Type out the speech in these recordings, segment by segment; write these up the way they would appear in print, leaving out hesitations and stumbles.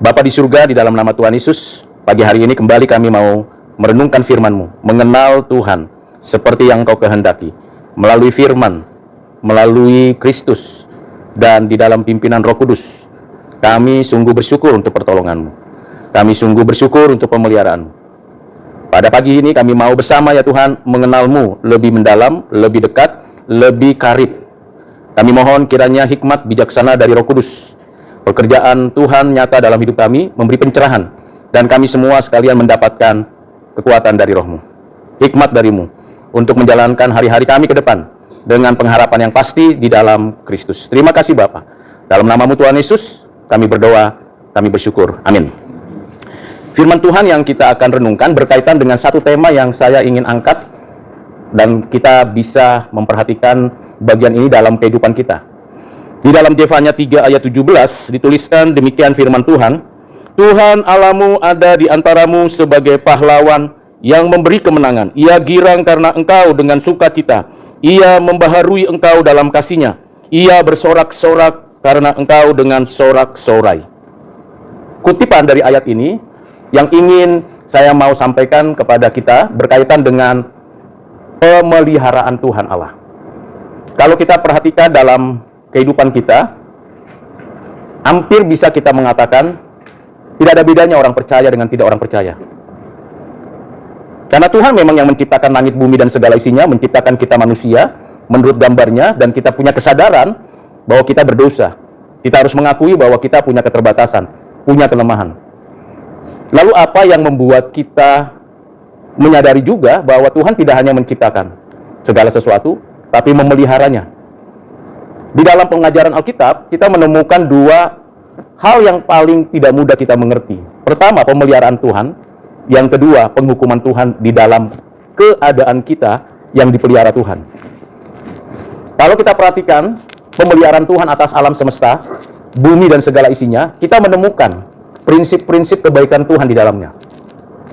Bapa di surga, di dalam nama Tuhan Yesus, pagi hari ini kembali kami mau merenungkan firman-Mu, mengenal Tuhan seperti yang Engkau kehendaki, melalui firman, melalui Kristus, dan di dalam pimpinan Roh Kudus. Kami sungguh bersyukur untuk pertolongan-Mu. Kami sungguh bersyukur untuk pemeliharaan-Mu. Pada pagi ini kami mau bersama ya Tuhan, mengenal-Mu lebih mendalam, lebih dekat, lebih karib. Kami mohon kiranya hikmat bijaksana dari Roh Kudus, pekerjaan Tuhan nyata dalam hidup kami, memberi pencerahan, dan kami semua sekalian mendapatkan kekuatan dari Roh-Mu, hikmat dari-Mu, untuk menjalankan hari-hari kami ke depan, dengan pengharapan yang pasti di dalam Kristus. Terima kasih Bapa. Dalam nama-Mu Tuhan Yesus, kami berdoa, kami bersyukur. Amin. Firman Tuhan yang kita akan renungkan berkaitan dengan satu tema yang saya ingin angkat, dan kita bisa memperhatikan bagian ini dalam kehidupan kita. Di dalam Yefanya 3 ayat 17 dituliskan demikian firman Tuhan, Tuhan Allahmu ada di antaramu sebagai pahlawan yang memberi kemenangan. Ia girang karena engkau dengan sukacita. Ia membaharui engkau dalam kasih-Nya. Ia bersorak-sorak karena engkau dengan sorak-sorai. Kutipan dari ayat ini yang ingin saya mau sampaikan kepada kita berkaitan dengan pemeliharaan Tuhan Allah. Kalau kita perhatikan dalam kehidupan kita, hampir bisa kita mengatakan tidak ada bedanya orang percaya dengan tidak orang percaya. Karena Tuhan memang yang menciptakan langit, bumi, dan segala isinya, menciptakan kita manusia menurut gambarnya, dan kita punya kesadaran bahwa kita berdosa. Kita harus mengakui bahwa kita punya keterbatasan, punya kelemahan. Lalu apa yang membuat kita menyadari juga bahwa Tuhan tidak hanya menciptakan segala sesuatu, tapi memeliharanya. Di dalam pengajaran Alkitab, kita menemukan dua hal yang paling tidak mudah kita mengerti. Pertama, pemeliharaan Tuhan. Yang kedua, penghukuman Tuhan di dalam keadaan kita yang dipelihara Tuhan. Kalau kita perhatikan pemeliharaan Tuhan atas alam semesta, bumi dan segala isinya, kita menemukan prinsip-prinsip kebaikan Tuhan di dalamnya.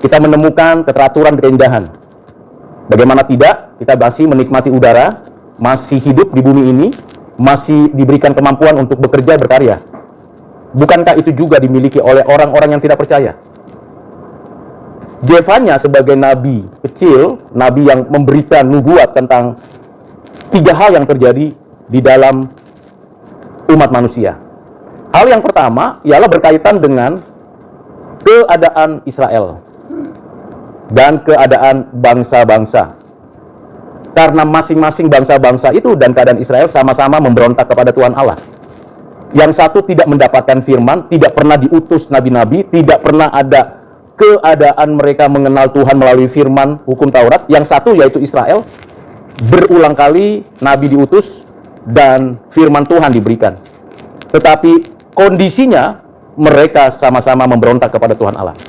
Kita menemukan keteraturan keindahan. Bagaimana tidak, kita masih menikmati udara, masih hidup di bumi ini, masih diberikan kemampuan untuk bekerja, berkarya. Bukankah itu juga dimiliki oleh orang-orang yang tidak percaya? Yefanya sebagai nabi kecil, nabi yang memberikan nubuat tentang tiga hal yang terjadi di dalam umat manusia. Hal yang pertama ialah berkaitan dengan keadaan Israel dan keadaan bangsa-bangsa. Karena masing-masing bangsa-bangsa itu dan keadaan Israel sama-sama memberontak kepada Tuhan Allah. Yang satu tidak mendapatkan firman, tidak pernah diutus nabi-nabi, tidak pernah ada keadaan mereka mengenal Tuhan melalui firman hukum Taurat. Yang satu yaitu Israel, berulang kali nabi diutus dan firman Tuhan diberikan. Tetapi kondisinya mereka sama-sama memberontak kepada Tuhan Allah.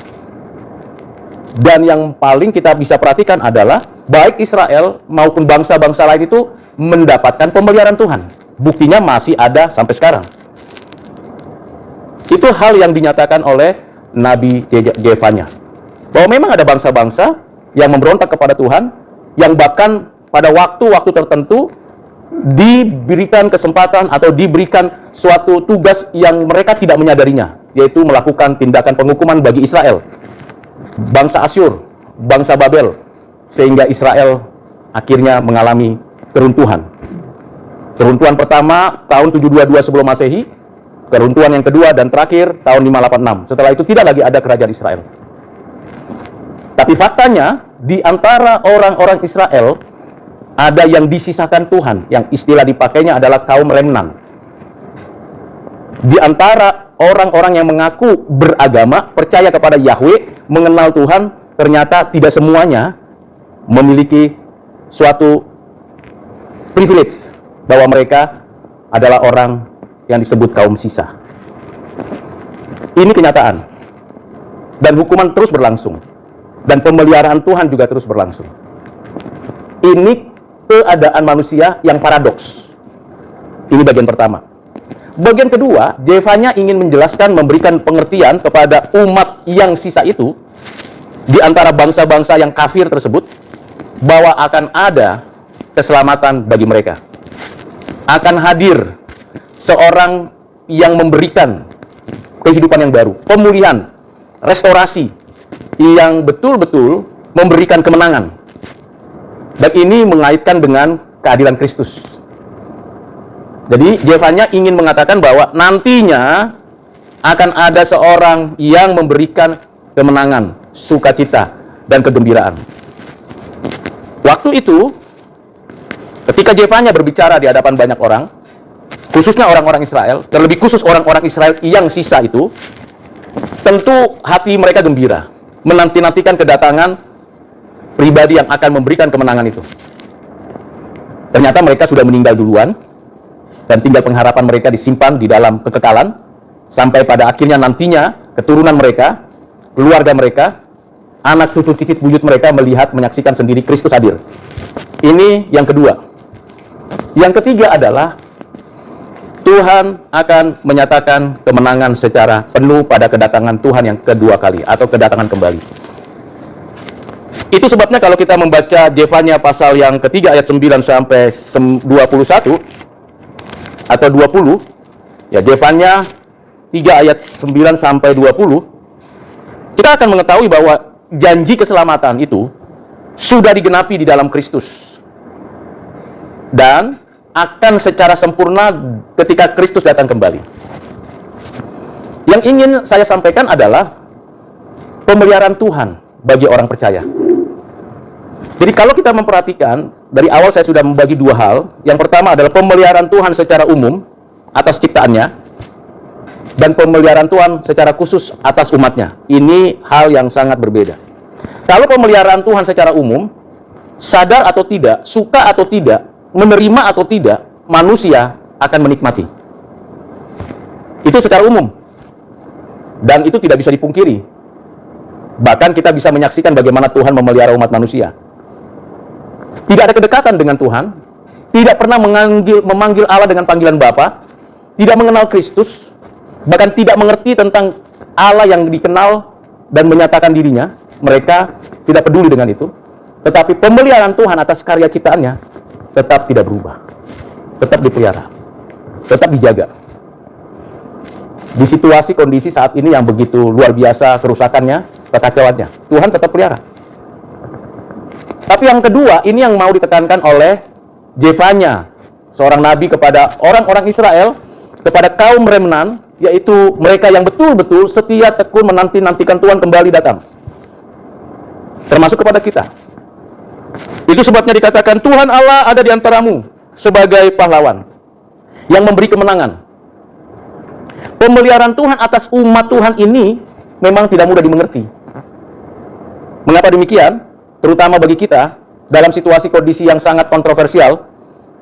Dan yang paling kita bisa perhatikan adalah baik Israel maupun bangsa-bangsa lain itu mendapatkan pemeliharaan Tuhan. Buktinya masih ada sampai sekarang. Itu hal yang dinyatakan oleh Nabi Yefanya. Bahwa memang ada bangsa-bangsa yang memberontak kepada Tuhan, yang bahkan pada waktu-waktu tertentu diberikan kesempatan atau diberikan suatu tugas yang mereka tidak menyadarinya, yaitu melakukan tindakan penghukuman bagi Israel. Bangsa Asyur, bangsa Babel, sehingga Israel akhirnya mengalami keruntuhan. Keruntuhan pertama tahun 722 sebelum Masehi, keruntuhan yang kedua dan terakhir tahun 586. Setelah itu tidak lagi ada kerajaan Israel. Tapi faktanya di antara orang-orang Israel ada yang disisakan Tuhan, yang istilah dipakainya adalah kaum remnan. Di antara orang-orang yang mengaku beragama, percaya kepada Yahweh, mengenal Tuhan, ternyata tidak semuanya memiliki suatu privilege bahwa mereka adalah orang yang disebut kaum sisa. Ini kenyataan. Dan hukuman terus berlangsung. Dan pemeliharaan Tuhan juga terus berlangsung. Ini keadaan manusia yang paradoks. Ini bagian pertama. Bagian kedua, Yefanya ingin menjelaskan, memberikan pengertian kepada umat yang sisa itu, di antara bangsa-bangsa yang kafir tersebut, bahwa akan ada keselamatan bagi mereka. Akan hadir seorang yang memberikan kehidupan yang baru, pemulihan, restorasi yang betul-betul memberikan kemenangan. Dan ini mengaitkan dengan keadilan Kristus. Jadi Zefanya ingin mengatakan bahwa nantinya akan ada seorang yang memberikan kemenangan, sukacita, dan kegembiraan. Waktu itu, ketika Zefanya berbicara di hadapan banyak orang, khususnya orang-orang Israel, terlebih khusus orang-orang Israel yang sisa itu, tentu hati mereka gembira, menanti-nantikan kedatangan pribadi yang akan memberikan kemenangan itu. Ternyata mereka sudah meninggal duluan, dan tinggal pengharapan mereka disimpan di dalam kekekalan, sampai pada akhirnya nantinya keturunan mereka, keluarga mereka, anak cucu cicit buyut mereka melihat, menyaksikan sendiri Kristus hadir. Ini yang kedua. Yang ketiga adalah Tuhan akan menyatakan kemenangan secara penuh pada kedatangan Tuhan yang kedua kali, atau kedatangan kembali. Itu sebabnya kalau kita membaca Zefanya pasal yang ketiga ayat 9 sampai 21 atau 20, ya Zefanya 3 ayat 9 sampai 20, kita akan mengetahui bahwa janji keselamatan itu sudah digenapi di dalam Kristus. Dan akan secara sempurna ketika Kristus datang kembali. Yang ingin saya sampaikan adalah pemeliharaan Tuhan bagi orang percaya. Jadi kalau kita memperhatikan, dari awal saya sudah membagi dua hal. Yang pertama adalah pemeliharaan Tuhan secara umum atas ciptaannya, dan pemeliharaan Tuhan secara khusus atas umatnya. Ini hal yang sangat berbeda. Kalau pemeliharaan Tuhan secara umum, sadar atau tidak, suka atau tidak, menerima atau tidak, manusia akan menikmati. Itu secara umum. Dan itu tidak bisa dipungkiri. Bahkan kita bisa menyaksikan bagaimana Tuhan memelihara umat manusia. Tidak ada kedekatan dengan Tuhan, tidak pernah memanggil Allah dengan panggilan Bapa, tidak mengenal Kristus, bahkan tidak mengerti tentang Allah yang dikenal dan menyatakan dirinya. Mereka tidak peduli dengan itu. Tetapi pemeliharaan Tuhan atas karya ciptaannya tetap tidak berubah, tetap dipelihara, tetap dijaga. Di situasi kondisi saat ini yang begitu luar biasa kerusakannya, kekacauannya, Tuhan tetap pelihara. Tapi yang kedua, ini yang mau ditekankan oleh Zefanya, seorang nabi kepada orang-orang Israel, kepada kaum remnan, yaitu mereka yang betul-betul setia tekun menanti-nantikan Tuhan kembali datang. Termasuk kepada kita. Itu sebabnya dikatakan Tuhan Allah ada di antaramu sebagai pahlawan yang memberi kemenangan. Pemeliharaan Tuhan atas umat Tuhan ini memang tidak mudah dimengerti. Mengapa demikian? Terutama bagi kita dalam situasi kondisi yang sangat kontroversial,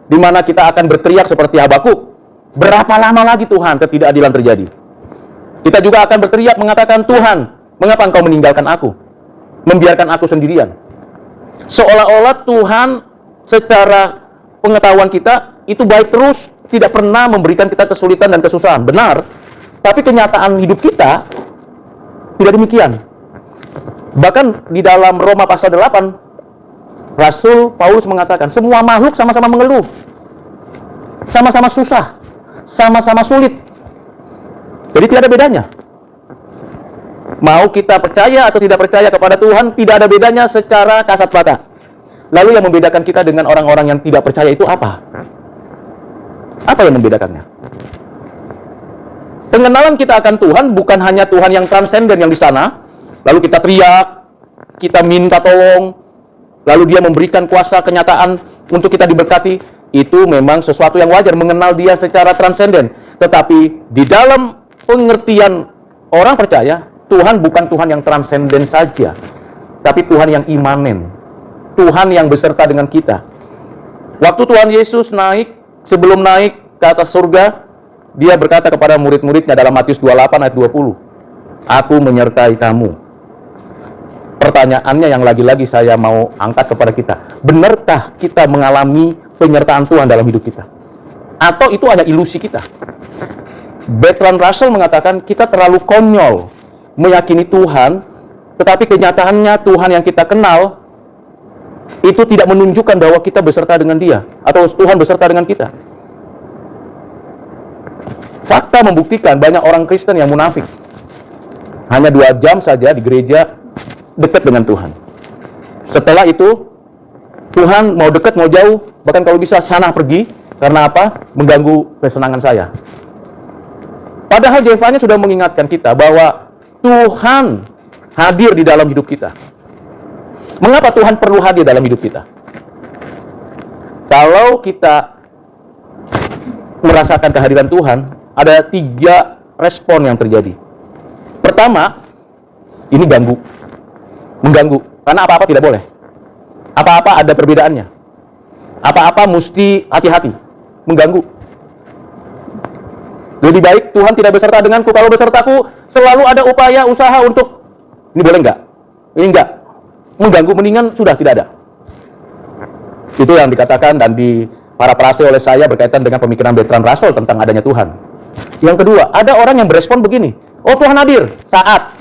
di mana kita akan berteriak seperti Habakuk, berapa lama lagi Tuhan ketidakadilan terjadi? Kita juga akan berteriak mengatakan, Tuhan, mengapa Engkau meninggalkan aku? Membiarkan aku sendirian? Seolah-olah Tuhan secara pengetahuan kita itu baik terus, tidak pernah memberikan kita kesulitan dan kesusahan. Benar, tapi kenyataan hidup kita tidak demikian. Bahkan di dalam Roma pasal 8, Rasul Paulus mengatakan, semua makhluk sama-sama mengeluh, sama-sama susah, sama-sama sulit. Jadi tidak ada bedanya. Mau kita percaya atau tidak percaya kepada Tuhan, tidak ada bedanya secara kasat mata. Lalu yang membedakan kita dengan orang-orang yang tidak percaya itu apa? Apa yang membedakannya? Pengenalan kita akan Tuhan bukan hanya Tuhan yang transenden yang di sana, lalu kita teriak, kita minta tolong, lalu dia memberikan kuasa kenyataan untuk kita diberkati. Itu memang sesuatu yang wajar, mengenal dia secara transenden. Tetapi di dalam pengertian orang percaya, Tuhan bukan Tuhan yang transenden saja, tapi Tuhan yang imanen, Tuhan yang beserta dengan kita. Waktu Tuhan Yesus naik, sebelum naik ke atas surga, dia berkata kepada murid-muridnya dalam Matius 28 ayat 20, aku menyertai kamu. Pertanyaannya yang lagi-lagi saya mau angkat kepada kita, benarkah kita mengalami penyertaan Tuhan dalam hidup kita? Atau itu hanya ilusi kita? Bertrand Russell mengatakan kita terlalu konyol meyakini Tuhan, tetapi kenyataannya Tuhan yang kita kenal itu tidak menunjukkan bahwa kita beserta dengan dia, atau Tuhan beserta dengan kita. Fakta membuktikan banyak orang Kristen yang munafik. Hanya 2 jam saja di gereja dekat dengan Tuhan. Setelah itu, Tuhan mau dekat, mau jauh, bahkan kalau bisa sana pergi. Karena apa? Mengganggu kesenangan saya. Padahal Jevanya sudah mengingatkan kita bahwa Tuhan hadir di dalam hidup kita. Mengapa Tuhan perlu hadir dalam hidup kita? Kalau kita merasakan kehadiran Tuhan, ada 3 respon yang terjadi. Pertama, ini mengganggu, karena apa-apa tidak boleh. Apa-apa ada perbedaannya. Apa-apa mesti hati-hati, mengganggu. Lebih baik Tuhan tidak beserta denganku. Kalau besertaku, selalu ada upaya, usaha untuk, ini boleh enggak? Ini enggak. Mengganggu, mendingan sudah tidak ada. Itu yang dikatakan dan diparafrase oleh saya berkaitan dengan pemikiran Bertrand Russell tentang adanya Tuhan. Yang kedua, ada orang yang berespon begini. Oh, Tuhan hadir saat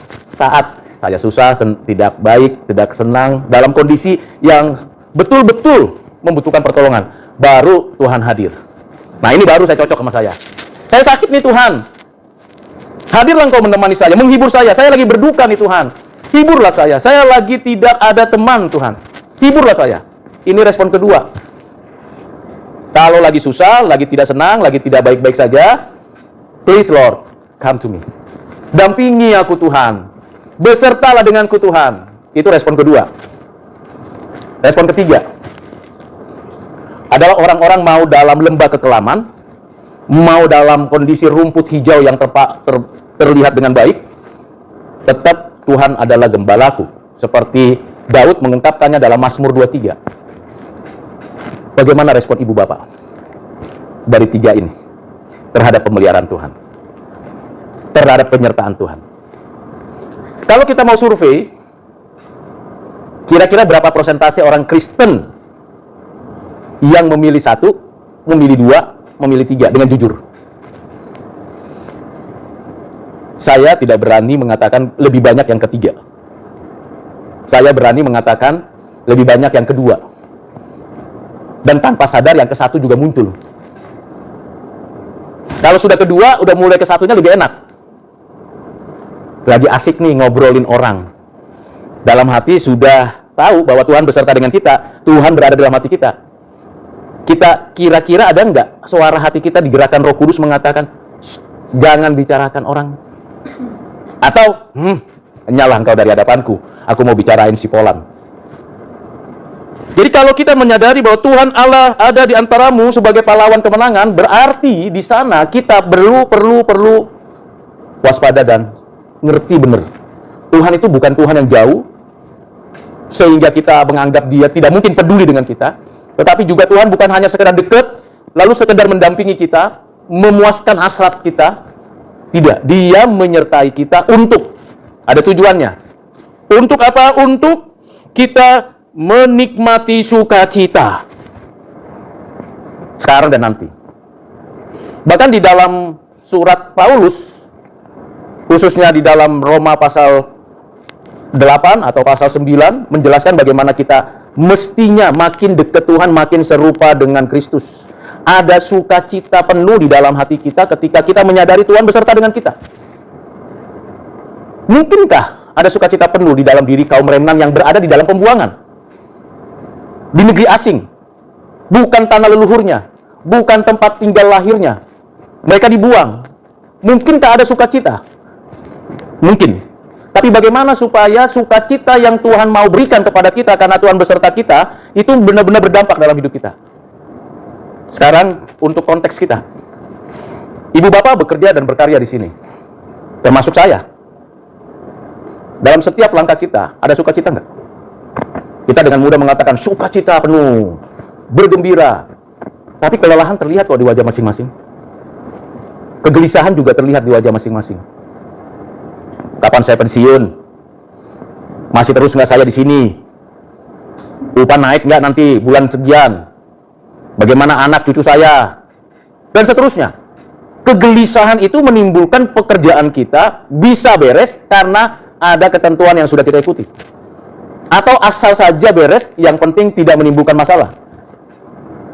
saya susah, tidak baik, tidak senang, dalam kondisi yang betul-betul membutuhkan pertolongan, baru Tuhan hadir. Nah, ini baru saya cocok sama saya. Saya sakit nih Tuhan, hadirlah Engkau menemani saya, menghibur saya lagi berduka nih Tuhan, hiburlah saya lagi tidak ada teman Tuhan, hiburlah saya. Ini respon kedua. Kalau lagi susah, lagi tidak senang, lagi tidak baik-baik saja, please Lord, come to me. Dampingi aku Tuhan, besertalah denganku Tuhan. Itu respon kedua. Respon ketiga adalah orang-orang mau dalam lembah kekelaman, mau dalam kondisi rumput hijau yang terlihat dengan baik, tetap Tuhan adalah gembalaku. Seperti Daud mengungkapkannya dalam Mazmur 23. Bagaimana respon ibu bapak dari 3 ini terhadap pemeliharaan Tuhan, terhadap penyertaan Tuhan? Kalau kita mau survei, kira-kira berapa persentase orang Kristen yang memilih 1, memilih 2, memilih 3 dengan jujur? Saya tidak berani mengatakan lebih banyak yang ketiga. Saya berani mengatakan lebih banyak yang kedua. Dan tanpa sadar yang ke-1 juga muncul. Kalau sudah kedua, udah mulai ke-1-nya lebih enak. Lagi asik nih ngobrolin orang. Dalam hati sudah tahu bahwa Tuhan beserta dengan kita. Tuhan berada dalam hati kita. Kita kira-kira ada nggak suara hati kita digerakkan Roh Kudus mengatakan, jangan bicarakan orang. Atau, nyalah engkau dari hadapanku, aku mau bicarain si Polan. Jadi kalau kita menyadari bahwa Tuhan Allah ada di antaramu sebagai pahlawan kemenangan, berarti di sana kita perlu waspada dan ngerti benar. Tuhan itu bukan Tuhan yang jauh, sehingga kita menganggap dia tidak mungkin peduli dengan kita. Tetapi juga Tuhan bukan hanya sekedar dekat, lalu sekedar mendampingi kita, memuaskan hasrat kita. Tidak, dia menyertai kita untuk, ada tujuannya. Untuk apa? Untuk kita menikmati sukacita sekarang dan nanti. Bahkan di dalam surat Paulus, khususnya di dalam Roma pasal 8 atau pasal 9, menjelaskan bagaimana kita mestinya makin dekat Tuhan, makin serupa dengan Kristus. Ada sukacita penuh di dalam hati kita ketika kita menyadari Tuhan beserta dengan kita. Mungkinkah ada sukacita penuh di dalam diri kaum remnan yang berada di dalam pembuangan? Di negeri asing, bukan tanah leluhurnya, bukan tempat tinggal lahirnya. Mereka dibuang. Mungkinkah ada sukacita? Mungkin. Tapi bagaimana supaya sukacita yang Tuhan mau berikan kepada kita karena Tuhan beserta kita, itu benar-benar berdampak dalam hidup kita? Sekarang untuk konteks kita. Ibu bapak bekerja dan berkarya di sini. Termasuk saya. Dalam setiap langkah kita, ada sukacita enggak? Kita dengan mudah mengatakan sukacita penuh, bergembira. Tapi kelelahan terlihat kok di wajah masing-masing. Kegelisahan juga terlihat di wajah masing-masing. Kapan saya pensiun? Masih terus nggak saya di sini? Upah naik nggak nanti bulan sekian? Bagaimana anak cucu saya? Dan seterusnya. Kegelisahan itu menimbulkan pekerjaan kita bisa beres karena ada ketentuan yang sudah kita ikuti. Atau asal saja beres, yang penting tidak menimbulkan masalah.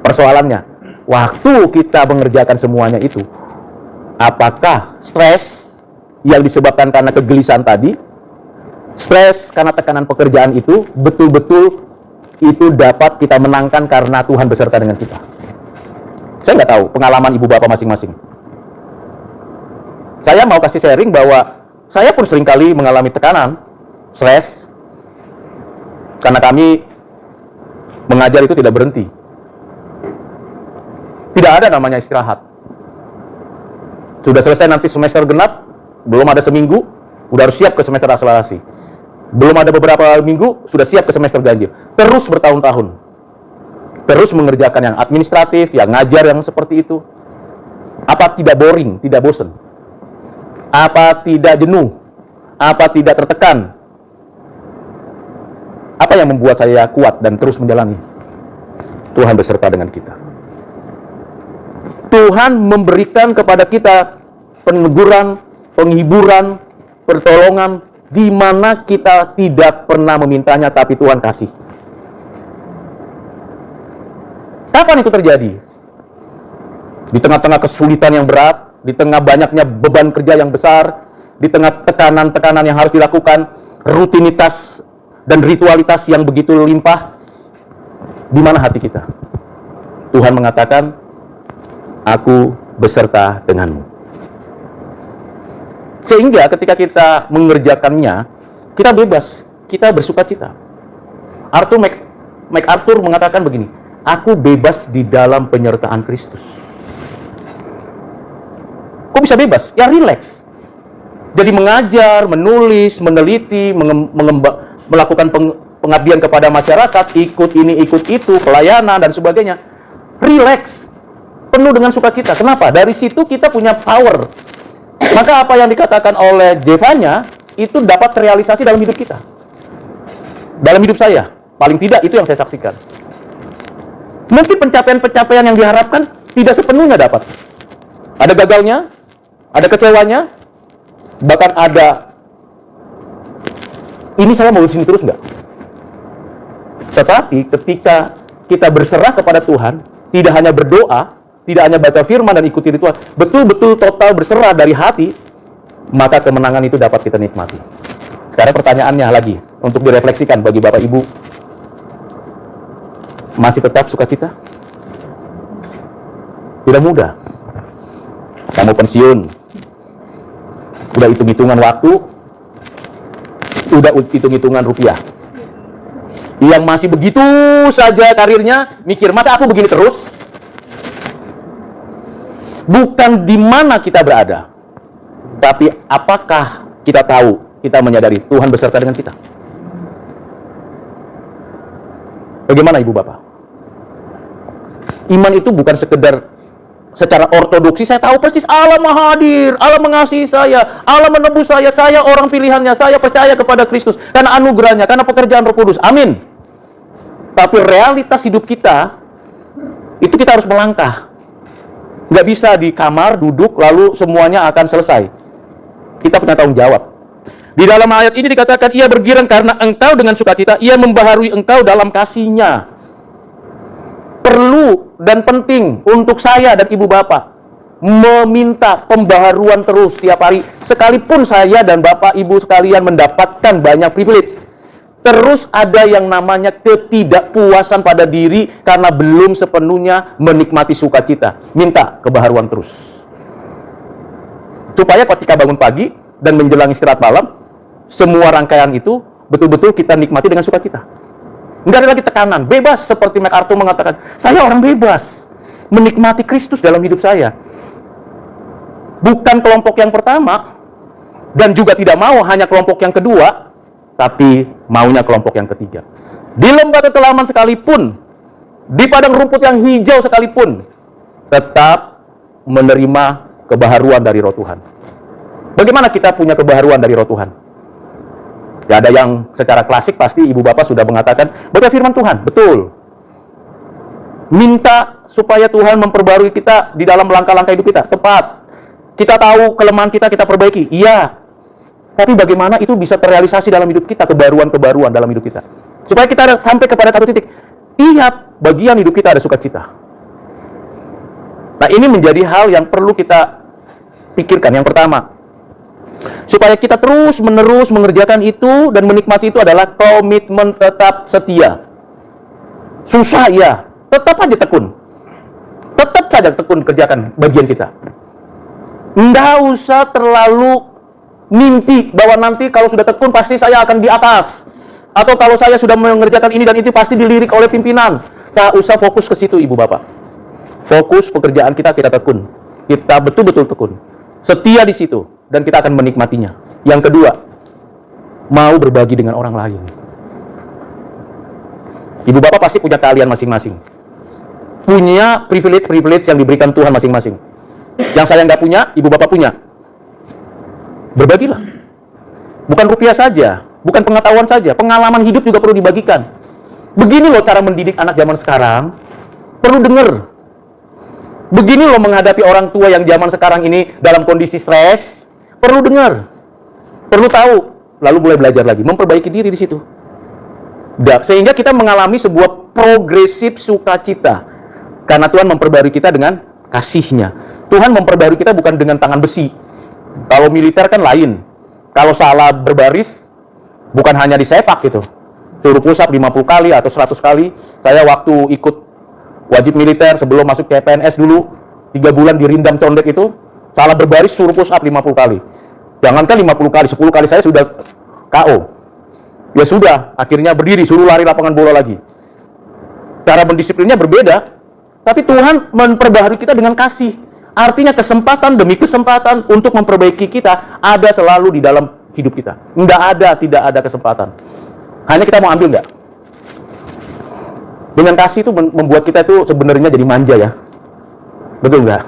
Persoalannya, waktu kita mengerjakan semuanya itu, Apakah stres yang disebabkan karena kegelisahan tadi, stres karena tekanan pekerjaan itu, betul-betul itu dapat kita menangkan karena Tuhan beserta dengan kita? Saya nggak tahu pengalaman ibu bapak masing-masing. Saya mau kasih sharing bahwa saya pun seringkali mengalami tekanan, stres, karena kami mengajar itu tidak berhenti. Tidak ada namanya istirahat. Sudah selesai nanti semester genap, belum ada seminggu, udah harus siap ke semester akselerasi. Belum ada beberapa minggu, sudah siap ke semester ganjil. Terus bertahun-tahun. Terus mengerjakan yang administratif, yang ngajar yang seperti itu. Apa tidak boring, tidak bosan? Apa tidak jenuh? Apa tidak tertekan? Apa yang membuat saya kuat dan terus menjalani? Tuhan beserta dengan kita. Tuhan memberikan kepada kita peneguran, penghiburan, pertolongan, di mana kita tidak pernah memintanya, tapi Tuhan kasih. Kapan itu terjadi? Di tengah-tengah kesulitan yang berat, di tengah banyaknya beban kerja yang besar, di tengah tekanan-tekanan yang harus dilakukan, rutinitas dan ritualitas yang begitu limpah, di mana hati kita? Tuhan mengatakan, aku beserta denganmu. Sehingga ketika kita mengerjakannya, kita bebas, kita bersuka cita. MacArthur mengatakan begini, aku bebas di dalam penyertaan Kristus. Kok bisa bebas? Ya relax. Jadi mengajar, menulis, meneliti, melakukan pengabdian kepada masyarakat, ikut ini, ikut itu, pelayanan, dan sebagainya. Relax. Penuh dengan sukacita. Kenapa? Dari situ kita punya power. Maka apa yang dikatakan oleh Jevanya, itu dapat terrealisasi dalam hidup kita. Dalam hidup saya. Paling tidak itu yang saya saksikan. Mungkin pencapaian-pencapaian yang diharapkan tidak sepenuhnya dapat. Ada gagalnya, ada kecewanya, bahkan ada, ini saya mau di sini terus nggak? Tetapi ketika kita berserah kepada Tuhan, tidak hanya berdoa, tidak hanya baca firman dan ikuti ritual, betul-betul total berserah dari hati, maka kemenangan itu dapat kita nikmati. Sekarang pertanyaannya lagi, untuk direfleksikan bagi Bapak Ibu, masih tetap sukacita? Tidak mudah. Kamu pensiun, udah hitung-hitungan waktu, udah hitung-hitungan rupiah. Yang masih begitu saja karirnya, mikir, masa aku begini terus? Bukan di mana kita berada, tapi apakah kita tahu, kita menyadari Tuhan beserta dengan kita. Bagaimana Ibu Bapak? Iman itu bukan sekedar secara ortodoksi, saya tahu persis Allah Maha Hadir, Allah mengasihi saya, Allah menebus saya orang pilihannya, saya percaya kepada Kristus, karena anugerahnya, karena pekerjaan Roh Kudus, amin. Tapi realitas hidup kita, itu kita harus melangkah. Nggak bisa di kamar, duduk, lalu semuanya akan selesai. Kita punya tanggung jawab. Di dalam ayat ini dikatakan, ia bergirang karena engkau dengan sukacita, ia membaharui engkau dalam kasih-Nya. Perlu dan penting untuk saya dan Ibu Bapak meminta pembaharuan terus setiap hari, sekalipun saya dan Bapak Ibu sekalian mendapatkan banyak privilege. Terus ada yang namanya ketidakpuasan pada diri karena belum sepenuhnya menikmati sukacita. Minta kebaharuan terus. Supaya ketika bangun pagi dan menjelang istirahat malam, semua rangkaian itu betul-betul kita nikmati dengan sukacita. Nggak ada lagi tekanan, bebas seperti MacArthur mengatakan, saya orang bebas, menikmati Kristus dalam hidup saya. Bukan kelompok yang pertama, dan juga tidak mau hanya kelompok yang kedua, tapi maunya kelompok yang ketiga. Di lembah kekelaman sekalipun, di padang rumput yang hijau sekalipun, tetap menerima kebaharuan dari Roh Tuhan. Bagaimana kita punya kebaharuan dari Roh Tuhan? Ya, ada yang secara klasik pasti Ibu Bapak sudah mengatakan, baca firman Tuhan, betul. Minta supaya Tuhan memperbarui kita di dalam langkah-langkah hidup kita, tepat. Kita tahu kelemahan kita, kita perbaiki, iya. Tapi bagaimana itu bisa terrealisasi dalam hidup kita, kebaruan-kebaruan dalam hidup kita. Supaya kita sampai kepada satu titik, tiap bagian hidup kita ada sukacita. Nah, ini menjadi hal yang perlu kita pikirkan. Yang pertama, supaya kita terus-menerus mengerjakan itu dan menikmati itu adalah komitmen tetap setia. Susah ya, tetap aja tekun. Tetap saja tekun kerjakan bagian kita. Nggak usah terlalu mimpi bahwa nanti kalau sudah tekun pasti saya akan di atas. Atau kalau saya sudah mengerjakan ini dan itu pasti dilirik oleh pimpinan. Nggak usah fokus ke situ, Ibu Bapak. Fokus pekerjaan kita tekun. Kita betul-betul tekun. Setia di situ dan kita akan menikmatinya. Yang kedua, mau berbagi dengan orang lain. Ibu Bapak pasti punya keahlian masing-masing. Punya privilege yang diberikan Tuhan masing-masing. Yang saya nggak punya, Ibu Bapak punya. Berbagilah. Bukan rupiah saja, bukan pengetahuan saja, pengalaman hidup juga perlu dibagikan. Begini loh cara mendidik anak zaman sekarang. Perlu dengar. Begini loh menghadapi orang tua yang zaman sekarang ini dalam kondisi stres. Perlu dengar. Perlu tahu. Lalu mulai belajar lagi, memperbaiki diri di situ. Sehingga kita mengalami sebuah progresif sukacita. Karena Tuhan memperbarui kita dengan kasih-Nya. Tuhan memperbarui kita bukan dengan tangan besi. Kalau militer kan lain. Kalau salah berbaris, bukan hanya disepak gitu. Suruh push up 50 kali atau 100 kali. Saya waktu ikut wajib militer sebelum masuk CPNS dulu, 3 bulan dirindam condet itu, salah berbaris suruh push up 50 kali. Jangankan 50 kali, 10 kali saya sudah KO. Ya sudah, akhirnya berdiri, suruh lari lapangan bola lagi. Cara mendisiplinnya berbeda. Tapi Tuhan memperbaharui kita dengan kasih. Artinya kesempatan demi kesempatan untuk memperbaiki kita ada selalu di dalam hidup kita. Tidak ada kesempatan. Hanya kita mau ambil nggak? Dengan kasih itu membuat kita itu sebenarnya jadi manja ya. Betul nggak?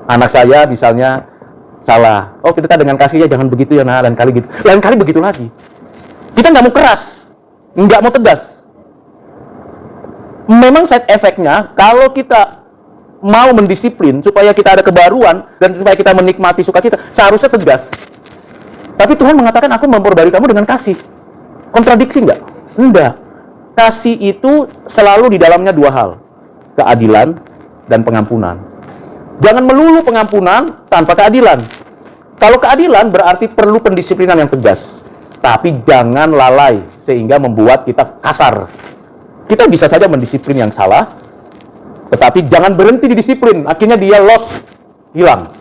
Anak saya misalnya salah. Oh, kita dengan kasih ya jangan begitu ya, nah lain kali gitu. Lain kali begitu lagi. Kita nggak mau keras, nggak mau tegas. Memang side efeknya, kalau kita mau mendisiplin supaya kita ada kebaruan dan supaya kita menikmati sukacita, seharusnya tegas. Tapi Tuhan mengatakan, aku memperbarui kamu dengan kasih. Kontradiksi nggak? Enggak. Kasih itu selalu di dalamnya dua hal. Keadilan dan pengampunan. Jangan melulu pengampunan tanpa keadilan. Kalau keadilan berarti perlu pendisiplinan yang tegas. Tapi jangan lalai sehingga membuat kita kasar. Kita bisa saja mendisiplin yang salah, tetapi jangan berhenti di disiplin. Akhirnya dia lost, hilang.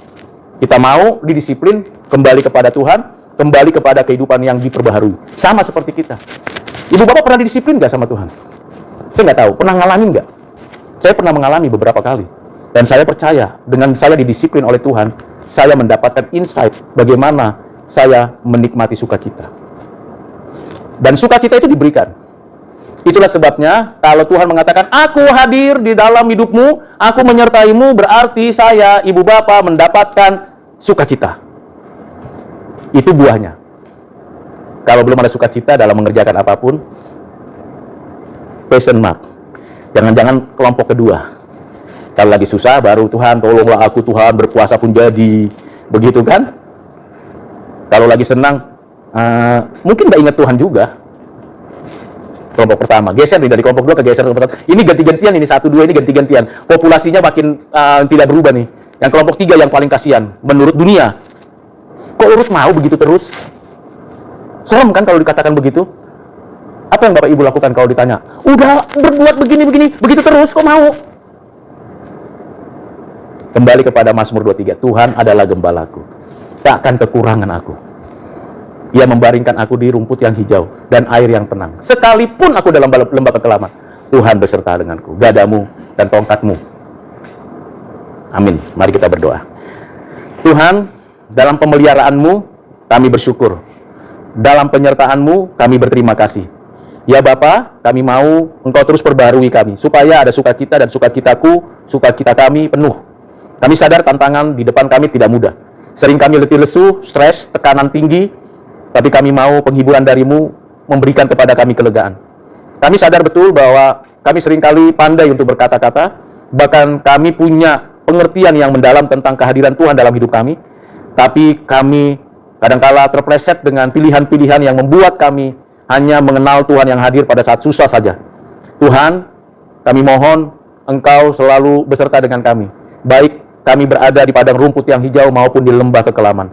Kita mau didisiplin, kembali kepada Tuhan, kembali kepada kehidupan yang diperbaharui. Sama seperti kita. Ibu Bapak pernah didisiplin nggak sama Tuhan? Saya nggak tahu. Pernah ngalamin nggak? Saya pernah mengalami beberapa kali. Dan saya percaya, dengan saya didisiplin oleh Tuhan, saya mendapatkan insight bagaimana saya menikmati sukacita. Dan sukacita itu diberikan. Itulah sebabnya kalau Tuhan mengatakan, aku hadir di dalam hidupmu, aku menyertaimu, berarti saya, ibu bapak, mendapatkan sukacita. Itu buahnya. Kalau belum ada sukacita dalam mengerjakan apapun, question mark. Jangan-jangan kelompok kedua. Kalau lagi susah, baru Tuhan, tolonglah aku Tuhan, berpuasa pun jadi. Begitu kan? Kalau lagi senang, mungkin nggak ingat Tuhan juga. Kelompok pertama, geser nih dari kelompok 2 ke geser kelompok pertama. Ini ganti-gantian, ini 1, 2, ini ganti-gantian. Populasinya makin tidak berubah nih. Yang kelompok 3 yang paling kasihan, menurut dunia. Kok urus mau begitu terus? Serem kan kalau dikatakan begitu? Apa yang Bapak Ibu lakukan kalau ditanya? Udah berbuat begini, begitu terus, kok mau? Kembali kepada Mazmur 23, Tuhan adalah gembalaku, tak akan kekurangan aku. Ia membaringkan aku di rumput yang hijau dan air yang tenang. Sekalipun aku dalam lembah kekelaman, Tuhan beserta denganku. Gadamu dan tongkatmu. Amin. Mari kita berdoa. Tuhan, dalam pemeliharaanmu kami bersyukur. Dalam penyertaanmu kami berterima kasih. Ya Bapa, kami mau Engkau terus perbarui kami, supaya ada sukacita dan sukacitaku, sukacita kami penuh. Kami sadar tantangan di depan kami tidak mudah. Sering kami letih lesu, stres, tekanan tinggi, tapi kami mau penghiburan darimu memberikan kepada kami kelegaan. Kami sadar betul bahwa kami seringkali pandai untuk berkata-kata, bahkan kami punya pengertian yang mendalam tentang kehadiran Tuhan dalam hidup kami, tapi kami kadangkala terpleset dengan pilihan-pilihan yang membuat kami hanya mengenal Tuhan yang hadir pada saat susah saja. Tuhan, kami mohon Engkau selalu beserta dengan kami, baik kami berada di padang rumput yang hijau maupun di lembah kekelaman.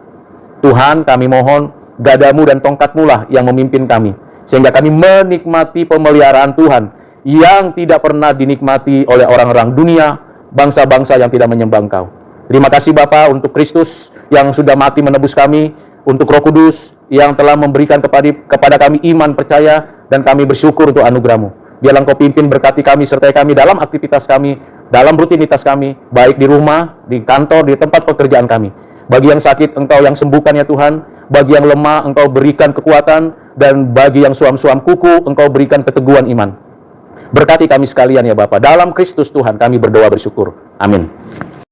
Tuhan, kami mohon gadamu dan tongkatmu lah yang memimpin kami, sehingga kami menikmati pemeliharaan Tuhan yang tidak pernah dinikmati oleh orang-orang dunia, bangsa-bangsa yang tidak menyembah Engkau. Terima kasih Bapa untuk Kristus yang sudah mati menebus kami, untuk Roh Kudus yang telah memberikan kepada kami iman percaya, dan kami bersyukur untuk anugerah-Mu. Biarlah Engkau pimpin, berkati kami, sertai kami dalam aktivitas kami, dalam rutinitas kami, baik di rumah, di kantor, di tempat pekerjaan kami. Bagi yang sakit, Engkau yang sembuhkan ya Tuhan. Bagi yang lemah, Engkau berikan kekuatan. Dan bagi yang suam-suam kuku, Engkau berikan keteguhan iman. Berkati kami sekalian ya Bapa. Dalam Kristus Tuhan kami berdoa bersyukur. Amin.